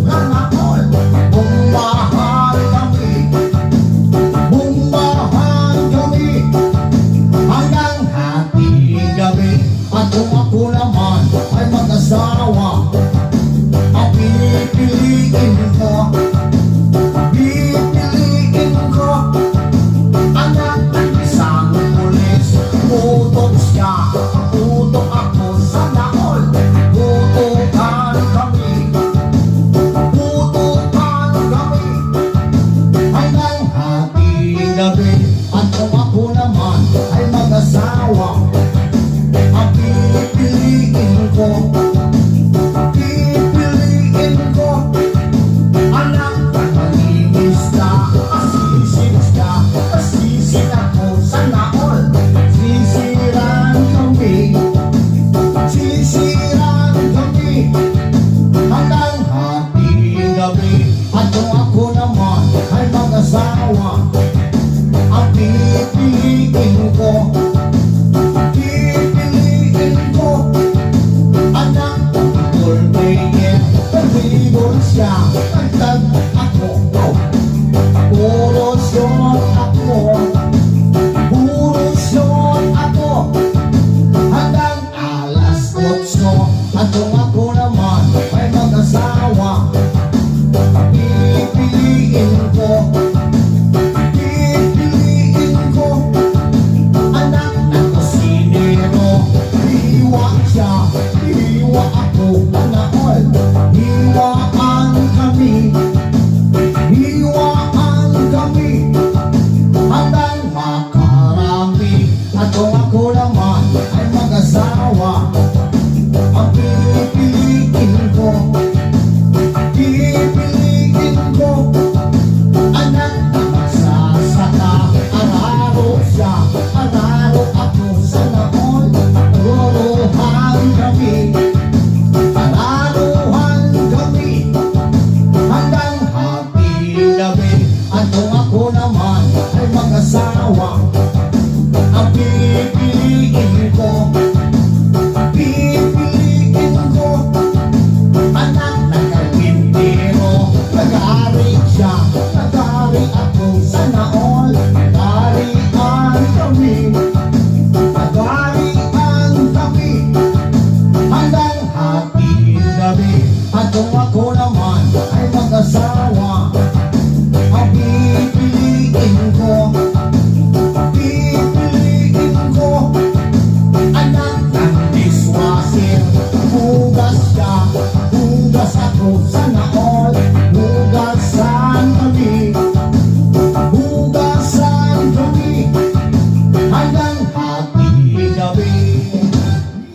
Sana all. Bumbahan kami. Bumbahan kami. Hanggang hating gabi. At kung ako naman ay mag-asawa, ang pipiliin ko, pipiliin ko anak ng isang pulis. Utot siya, utot ako. Sana all. Utukan kami. Utukan kami. Hanggang hating gabi. At kung ako naman ay mag-asawa, ang pipiliin ko, pipiliin ko anak na malinis ka, asisis ka, asisin ako. Sana all. Sisiran kami, sisiran kami hanggang hating gabi. At kung ako naman ay mag-asawa, ang pipiliin ko, pipiliin ko anak ng tulbayin. Pag-ibon siya,